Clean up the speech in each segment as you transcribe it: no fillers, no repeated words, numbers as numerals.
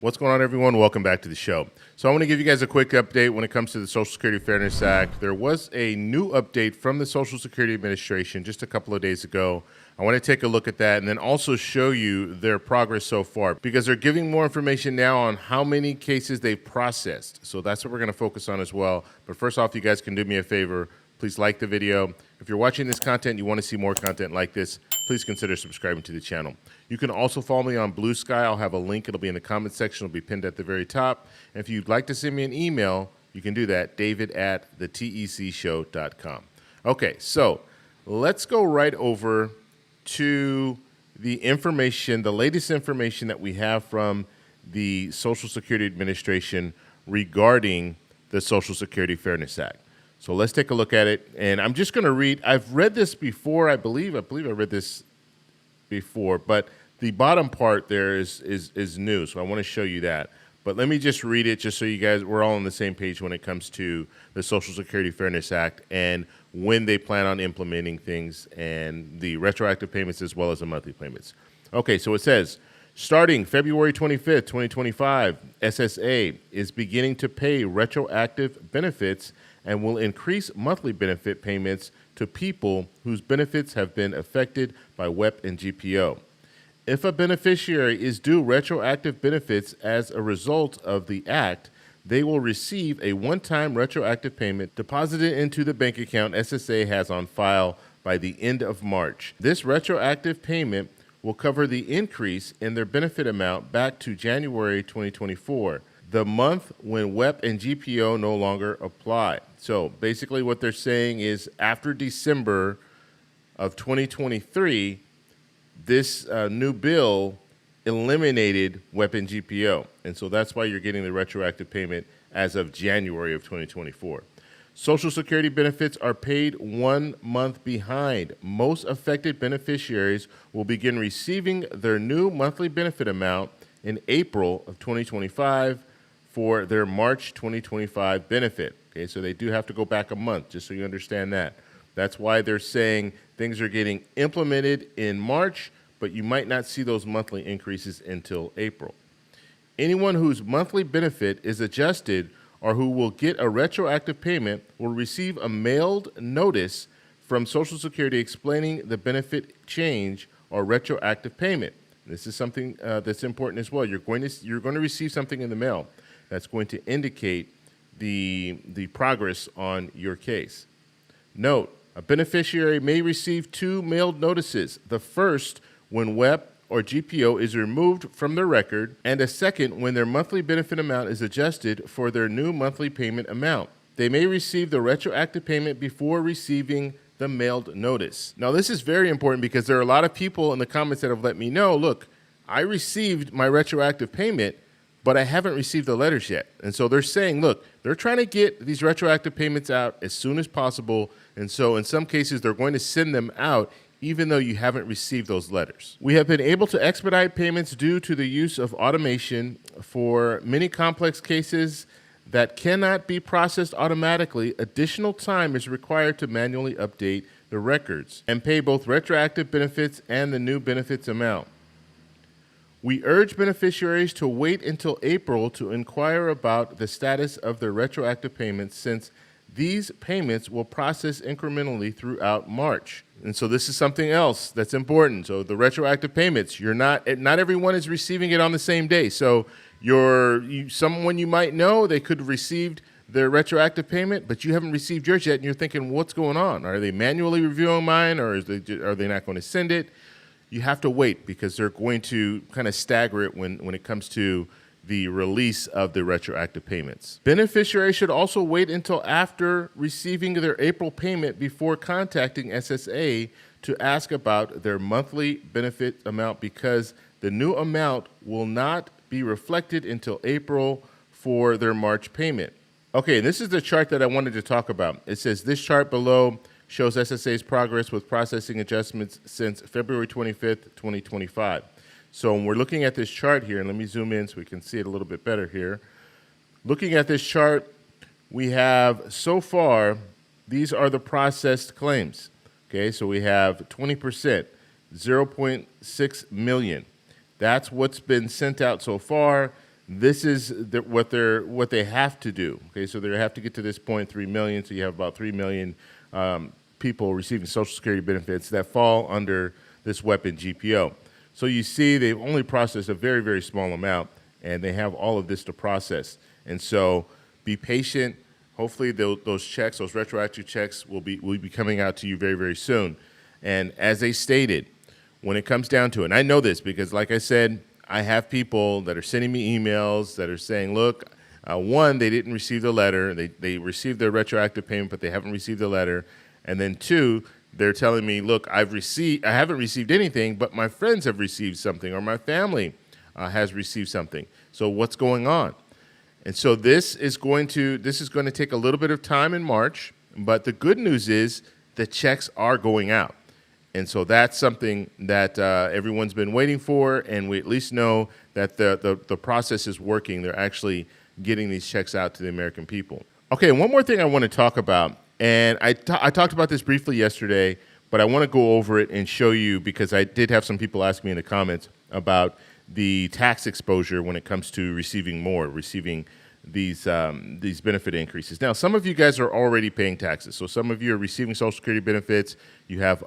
What's going on, everyone? Welcome back to the show. So I want to give you guys a quick update when it comes to the Social Security Fairness Act. There was a new update from the Social Security Administration just a couple of days ago. I want to take a look at that and then also show you their progress so far, because they're giving more information now on how many cases they've processed. So that's what we're going to focus on as well. But first off, you guys can do me a favor. Please like the video. If you're watching this content and you want to see more content like this, please consider subscribing to the channel. You can also follow me on Blue Sky. I'll have a link. It'll be in the comment section. It'll be pinned at the very top. And if you'd like to send me an email, you can do that, david@thetecshow.com. Okay, so let's go right over to the information, the latest information that we have from the Social Security Administration regarding the Social Security Fairness Act. So let's take a look at it. And I'm just going to read. I've read this before, I believe I read this before, but the bottom part there is new, so I want to show you that. But let me just read it just so you guys, we're all on the same page when it comes to the Social Security Fairness Act and when they plan on implementing things and the retroactive payments as well as the monthly payments. Okay, so it says, starting February 25th, 2025, SSA is beginning to pay retroactive benefits and will increase monthly benefit payments to people whose benefits have been affected by WEP and GPO. If a beneficiary is due retroactive benefits as a result of the Act, they will receive a one-time retroactive payment deposited into the bank account SSA has on file by the end of March. This retroactive payment will cover the increase in their benefit amount back to January 2024, the month when WEP and GPO no longer apply. So basically what they're saying is after December of 2023, this new bill eliminated WEP and GPO. And so that's why you're getting the retroactive payment as of January of 2024. Social Security benefits are paid 1 month behind. Most affected beneficiaries will begin receiving their new monthly benefit amount in April of 2025 for their March 2025 benefit. Okay, so they do have to go back a month, just so you understand that. That's why they're saying things are getting implemented in March, but you might not see those monthly increases until April. Anyone whose monthly benefit is adjusted or who will get a retroactive payment will receive a mailed notice from Social Security explaining the benefit change or retroactive payment. This is something that's important as well. You're going to receive something in the mail that's going to indicate the progress on your case. Note, a beneficiary may receive 2 mailed notices. The first when WEP or GPO is removed from their record, and a second when their monthly benefit amount is adjusted for their new monthly payment amount. They may receive the retroactive payment before receiving the mailed notice. Now, this is very important because there are a lot of people in the comments that have let me know, look, I received my retroactive payment, but I haven't received the letters yet. And so they're saying, look, they're trying to get these retroactive payments out as soon as possible. And so in some cases, they're going to send them out even though you haven't received those letters. We have been able to expedite payments due to the use of automation for many complex cases that cannot be processed automatically. Additional time is required to manually update the records and pay both retroactive benefits and the new benefits amount. We urge beneficiaries to wait until April to inquire about the status of their retroactive payments, since these payments will process incrementally throughout March. And so this is something else that's important. So the retroactive payments, not everyone is receiving it on the same day. So someone you might know, they could have received their retroactive payment, but you haven't received yours yet, and you're thinking, what's going on? Are they manually reviewing mine, or are they not going to send it? You have to wait because they're going to kind of stagger it when it comes to the release of the retroactive payments. Beneficiaries should also wait until after receiving their April payment before contacting SSA to ask about their monthly benefit amount, because the new amount will not be reflected until April for their March payment. Okay, this is the chart that I wanted to talk about. It says this chart below shows SSA's progress with processing adjustments since February 25th, 2025. So when we're looking at this chart here, and let me zoom in so we can see it a little bit better here. Looking at this chart, we have so far, these are the processed claims. Okay, so we have 20%, 0.6 million. That's what's been sent out so far. this is what they have to do. Okay, so they have to get to this point, 3 million. So you have about 3 million people receiving Social Security benefits that fall under this weapon GPO. So you see, they've only processed a very, very small amount, and they have all of this to process. And so be patient. Hopefully those checks, those retroactive checks will be coming out to you very, very soon. And as they stated, when it comes down to it, and I know this because, like I said, I have people that are sending me emails that are saying, look, one, they didn't receive the letter. They received their retroactive payment, but they haven't received the letter. And then two, they're telling me, look, I haven't received anything, but my friends have received something, or my family has received something. So what's going on? And so this is going to take a little bit of time in March, but the good news is the checks are going out. And so that's something that everyone's been waiting for, and we at least know that the process is working. They're actually getting these checks out to the American people. Okay, and one more thing I want to talk about, and I talked about this briefly yesterday, but I want to go over it and show you because I did have some people ask me in the comments about the tax exposure when it comes to receiving these benefit increases. Now, some of you guys are already paying taxes. So some of you are receiving Social Security benefits. You have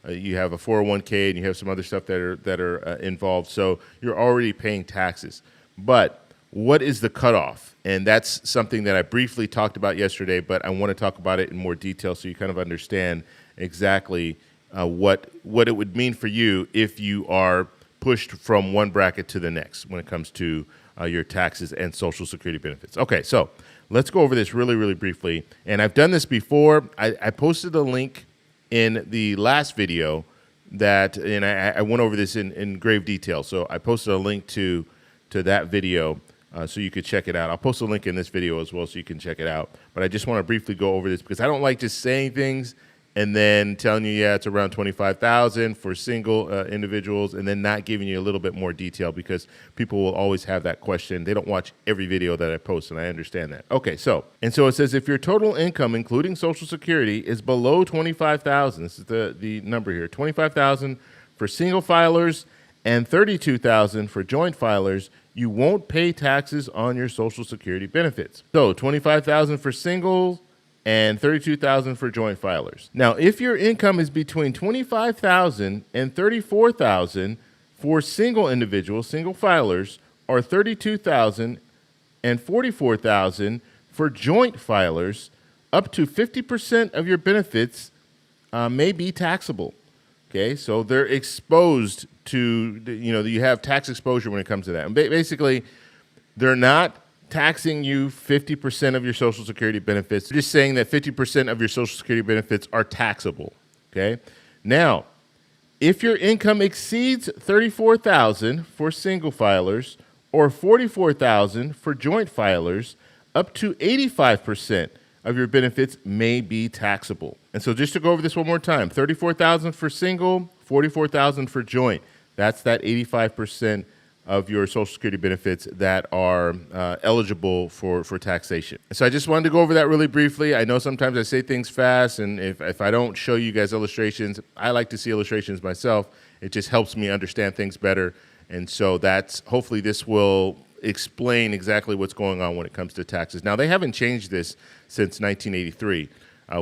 you have a 401k, and you have some other stuff that are involved. So you're already paying taxes. But what is the cutoff? And that's something that I briefly talked about yesterday, but I want to talk about it in more detail so you kind of understand exactly what it would mean for you if you are pushed from one bracket to the next when it comes to your taxes and Social Security benefits. Okay, so let's go over this really, really briefly. And I've done this before. I posted a link in the last video and I went over this in grave detail. So I posted a link to that video so you could check it out. I'll post a link in this video as well so you can check it out. But I just want to briefly go over this because I don't like just saying things and then telling you, yeah, it's around $25,000 for single individuals, and then not giving you a little bit more detail because people will always have that question. They don't watch every video that I post, and I understand that. Okay, so it says if your total income, including Social Security, is below $25,000, this is the number here, $25,000 for single filers and $32,000 for joint filers, you won't pay taxes on your Social Security benefits. So $25,000 for singles and $32,000 for joint filers. Now, if your income is between $25,000 and $34,000 for single individuals, single filers, or $32,000 and $44,000 for joint filers, up to 50% of your benefits may be taxable. Okay, so they're exposed to, you have tax exposure when it comes to that. And basically, they're not taxing you 50% of your Social Security benefits. They're just saying that 50% of your Social Security benefits are taxable, okay? Now, if your income exceeds $34,000 for single filers or $44,000 for joint filers, up to 85% of your benefits may be taxable. And so just to go over this one more time, $34,000 for single, $44,000 for joint. That's that 85% of your Social Security benefits that are eligible for taxation. So I just wanted to go over that really briefly. I know sometimes I say things fast, and if I don't show you guys illustrations, I like to see illustrations myself. It just helps me understand things better. And so hopefully this will explain exactly what's going on when it comes to taxes. Now, they haven't changed this since 1983,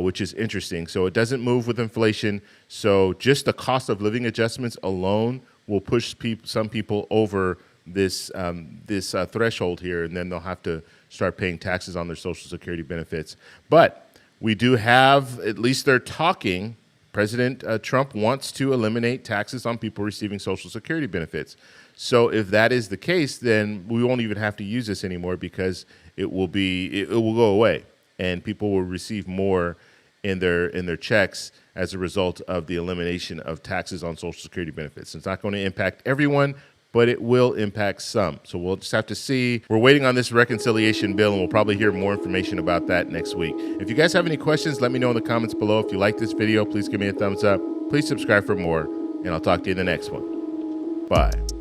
which is interesting. So it doesn't move with inflation. So just the cost of living adjustments alone will push some people over this threshold here, and then they'll have to start paying taxes on their Social Security benefits. But we do have, at least they're talking, President Trump wants to eliminate taxes on people receiving Social Security benefits. So if that is the case, then we won't even have to use this anymore because it will go away, and people will receive more in their checks as a result of the elimination of taxes on Social Security benefits. It's not going to impact everyone, but it will impact some. So we'll just have to see. We're waiting on this reconciliation bill, and we'll probably hear more information about that next week. If you guys have any questions, let me know in the comments below. If you like this video, please give me a thumbs up. Please subscribe for more, and I'll talk to you in the next one. Bye.